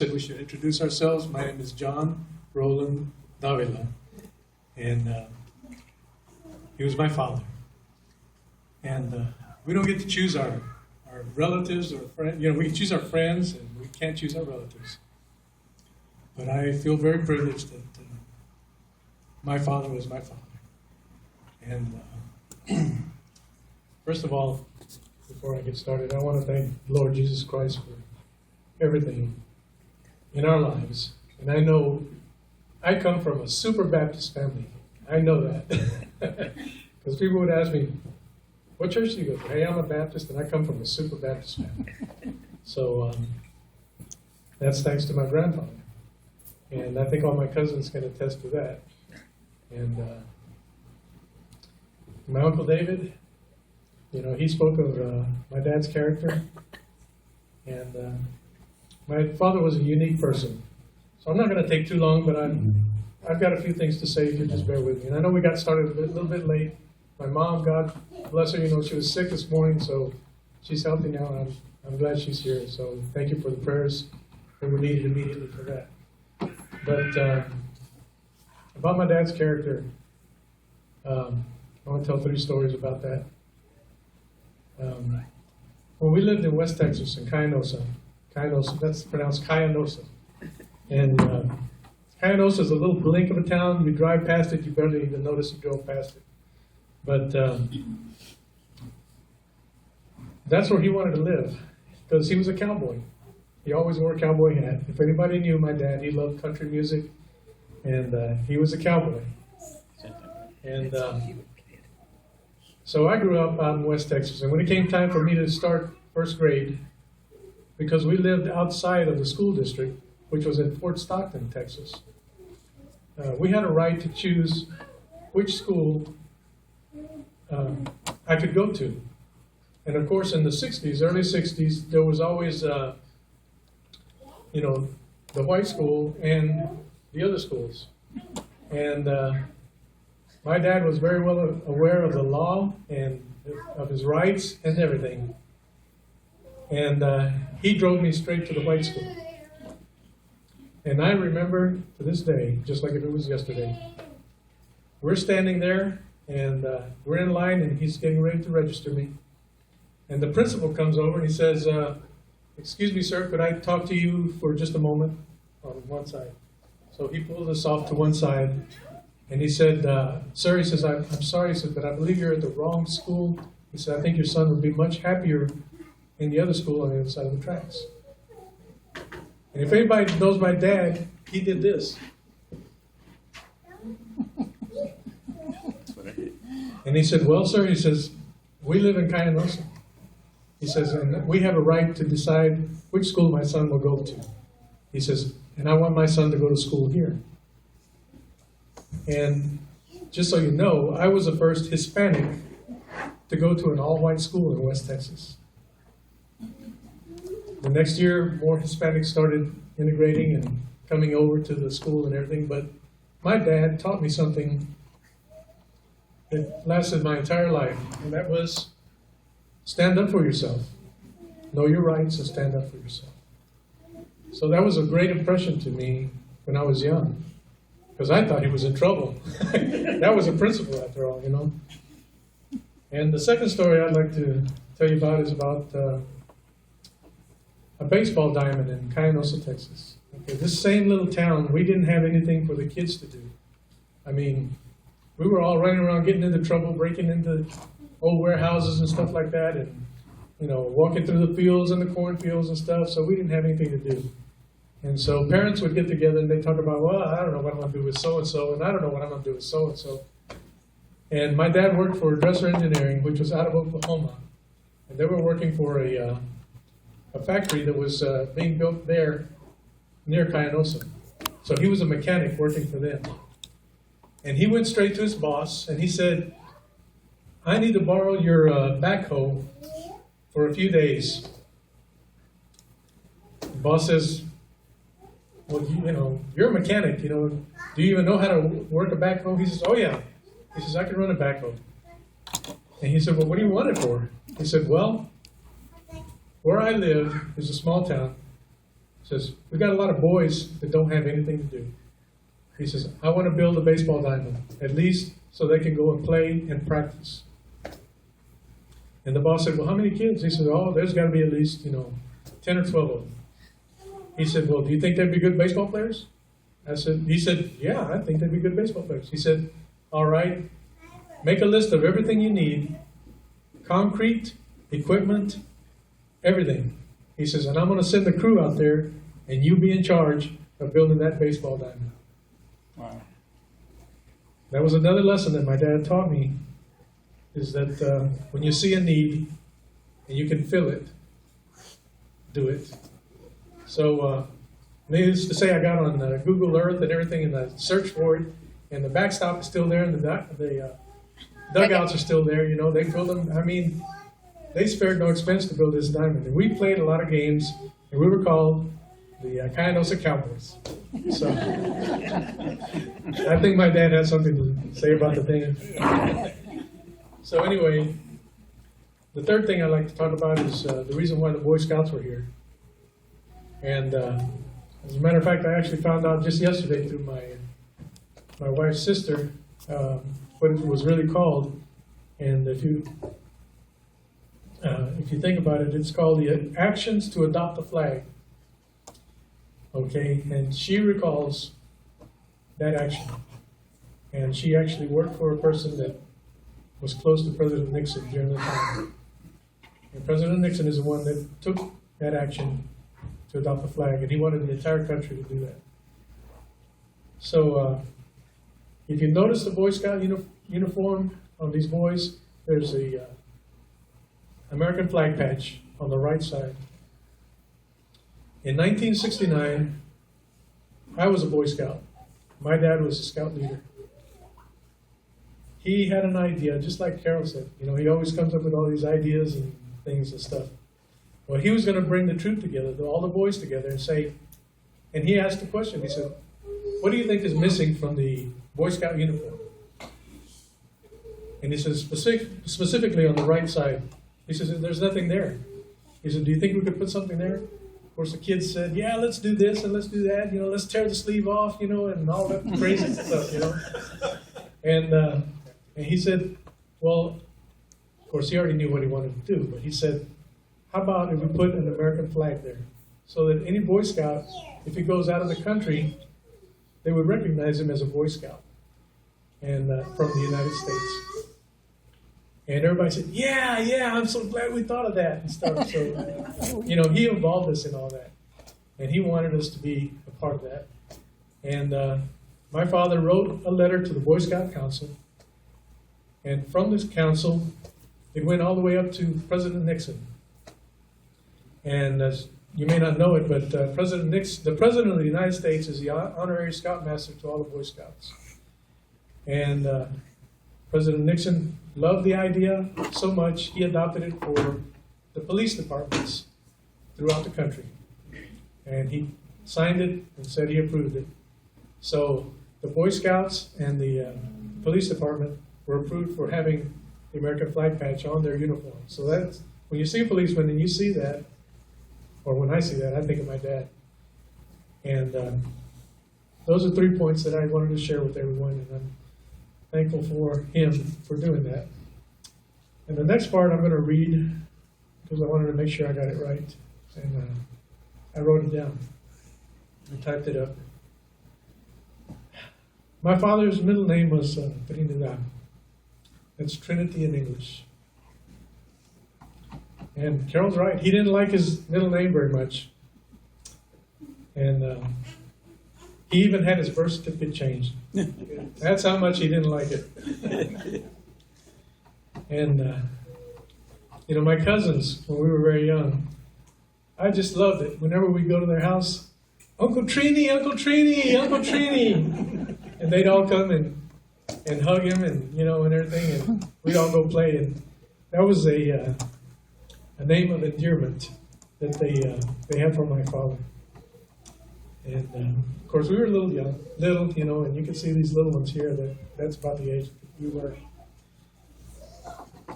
Said we should introduce ourselves. My name is John Roland Davila, and he was my father. And we don't get to choose our relatives or friends. You know, we can choose our friends, and we can't choose our relatives. But I feel very privileged that my father was my father. And first of all, before I get started, I want to thank the Lord Jesus Christ for everything in our lives. And I know I come from a super Baptist family. I know that. Because people would ask me, what church do you go to? Hey, I'm a Baptist, and I come from a super Baptist family. So that's thanks to my grandfather. And I think all my cousins can attest to that. And my Uncle David, you know, he spoke of my dad's character. And my father was a unique person. So I'm not going to take too long, but I've got a few things to say if you just bear with me. And I know we got started a little bit late. My mom, God bless her, you know, she was sick this morning, so she's healthy now, and I'm glad she's here. So thank you for the prayers that were needed immediately for that. But about my dad's character, I want to tell 3 stories about that. When we lived in West Texas, in Cayanosa, that's pronounced Cayanosa. And Cayanosa is a little blink of a town. You drive past it, you barely even notice you drove past it. But that's where he wanted to live, because he was a cowboy. He always wore a cowboy hat. If anybody knew my dad, he loved country music, and he was a cowboy. And so I grew up out in West Texas, and when it came time for me to start first grade, because we lived outside of the school district, which was in Fort Stockton, Texas, we had a right to choose which school I could go to. And of course, in the 60s, early 60s, there was always, you know, the white school and the other schools. And my dad was very well aware of the law and of his rights and everything. And he drove me straight to the white school. And I remember to this day, just like if it was yesterday, we're standing there, and we're in line, and he's getting ready to register me. And the principal comes over, and he says, excuse me, sir, could I talk to you for just a moment on one side? So he pulled us off to one side, and he said, sir, he says, I'm sorry, he said, but I believe you're at the wrong school. He said, I think your son would be much happier in the other school on the other side of the tracks. And if anybody knows my dad, he did this. And he said, well, sir, he says, we live in Cayanosa. He says, and we have a right to decide which school my son will go to. He says, and I want my son to go to school here. And just so you know, I was the first Hispanic to go to an all-white school in West Texas. The next year, more Hispanics started integrating and coming over to the school and everything, but my dad taught me something that lasted my entire life, and that was stand up for yourself. Know your rights and stand up for yourself. So that was a great impression to me when I was young, because I thought he was in trouble. That was a principle after all, you know. And the second story I'd like to tell you about is about a baseball diamond in Cayanosa, Texas. Okay, this same little town, we didn't have anything for the kids to do. I mean, we were all running around getting into trouble, breaking into old warehouses and stuff like that, and, you know, walking through the fields and the cornfields and stuff, so we didn't have anything to do. And so parents would get together and they'd talk about, well, I don't know what I'm going to do with so-and-so, and I don't know what I'm going to do with so-and-so. And my dad worked for Dresser Engineering, which was out of Oklahoma, and they were working for a factory that was being built there near Cayanosa. So he was a mechanic working for them. And he went straight to his boss and he said, I need to borrow your backhoe for a few days. The boss says, well, you know, you're a mechanic, you know, do you even know how to work a backhoe? He says, oh yeah. He says, I can run a backhoe. And he said, well, what do you want it for? He said, well, where I live is a small town. Says, we got a lot of boys that don't have anything to do. He says, I want to build a baseball diamond, at least so they can go and play and practice. And the boss said, well, how many kids? He said, oh, there's got to be at least, 10 or 12 of them. He said, well, do you think they'd be good baseball players? He said, yeah, I think they'd be good baseball players. He said, all right, make a list of everything you need, concrete, equipment, everything. He says, and I'm going to send the crew out there, and you be in charge of building that baseball diamond. Wow. That was another lesson that my dad taught me, is that when you see a need and you can fill it, do it. So, needless to say, I got on Google Earth and everything, and I searched for it, and the backstop is still there, and the dugouts are still there. They filled them. I mean, they spared no expense to build this diamond. And we played a lot of games, and we were called the Cayenosa Cowboys. So, I think my dad had something to say about the thing. So anyway, the third thing I'd like to talk about is the reason why the Boy Scouts were here. And as a matter of fact, I actually found out just yesterday through my wife's sister what it was really called. And if you think about it, it's called the Actions to Adopt a Flag. Okay, and she recalls that action. And she actually worked for a person that was close to President Nixon during the time. And President Nixon is the one that took that action to adopt the flag, and he wanted the entire country to do that. So if you notice the Boy Scout uniform on these boys, there's a American flag patch on the right side. In 1969, I was a Boy Scout. My dad was a scout leader. He had an idea, just like Carol said. He always comes up with all these ideas and things and stuff. Well, he was going to bring the troop together, all the boys together, and say, and he asked the question. He said, what do you think is missing from the Boy Scout uniform? And he says, specifically on the right side, he says, there's nothing there. He said, do you think we could put something there? Of course, the kids said, yeah, let's do this and let's do that. Let's tear the sleeve off, and all that crazy stuff, And he said, well, of course, he already knew what he wanted to do, but he said, how about if we put an American flag there? So that any Boy Scout, if he goes out of the country, they would recognize him as a Boy Scout and from the United States. And everybody said, yeah, I'm so glad we thought of that and stuff. So, he involved us in all that. And he wanted us to be a part of that. And my father wrote a letter to the Boy Scout Council. And from this council, it went all the way up to President Nixon. And as you may not know it, but the President of the United States is the honorary Scoutmaster to all the Boy Scouts. And President Nixon loved the idea so much, he adopted it for the police departments throughout the country. And he signed it and said he approved it. So the Boy Scouts and the police department were approved for having the American flag patch on their uniform. So that's, when you see a policeman and you see that, or when I see that, I think of my dad. And those are 3 points that I wanted to share with everyone, and I'm thankful for him for doing that. And the next part I'm going to read, because I wanted to make sure I got it right. And I wrote it down. I typed it up. My father's middle name was Trinidad. That's Trinity in English. And Carol's right. He didn't like his middle name very much. And he even had his birth certificate changed. That's how much he didn't like it. And, my cousins, when we were very young, I just loved it. Whenever we go to their house, Uncle Trini, Uncle Trini, Uncle Trini. And they'd all come and hug him and, and everything. And we'd all go play. And that was a name of endearment that they had for my father. And of course, we were little, and you can see these little ones here. That's about the age that we were.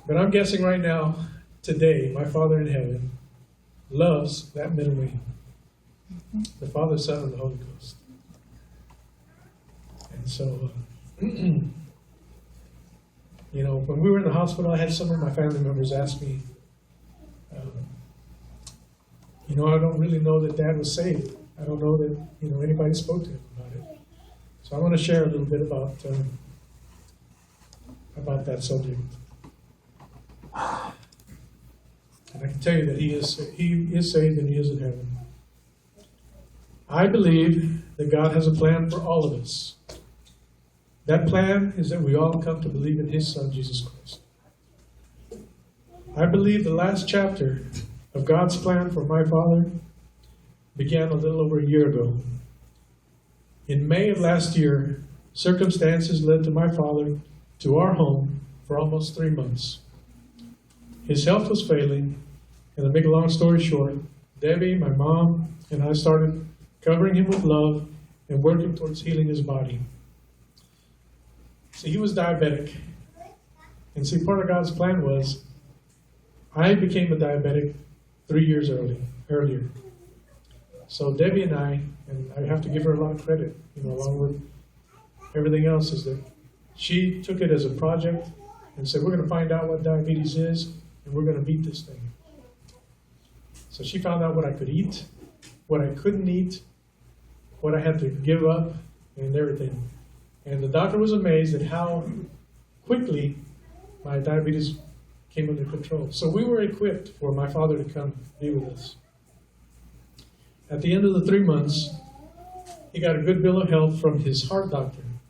But I'm guessing right now, today, my Father in heaven loves that middle name. the Father, Son, and the Holy Ghost. And so, you know, when we were in the hospital, I had some of my family members ask me, you know, I don't really know that Dad was saved. I don't know that, you know, anybody spoke to him about it. So I want to share a little bit about that subject. And I can tell you that he is saved and he is in heaven. I believe that God has a plan for all of us. That plan is that we all come to believe in His Son, Jesus Christ. I believe the last chapter of God's plan for my father began a little over a year ago. In May of last year, circumstances led to my father to our home for almost 3 months. His health was failing, and to make a long story short, Debbie, my mom, and I started covering him with love and working towards healing his body. See, he was diabetic. And see, part of God's plan was, I became a diabetic 3 years earlier. So Debbie and I have to give her a lot of credit, you know, along with everything else, is that she took it as a project and said, we're going to find out what diabetes is, and we're going to beat this thing. So she found out what I could eat, what I couldn't eat, what I had to give up, and everything. And the doctor was amazed at how quickly my diabetes came under control. So we were equipped for my father to come be with us. At the end of the 3 months, he got a good bill of health from his heart doctor.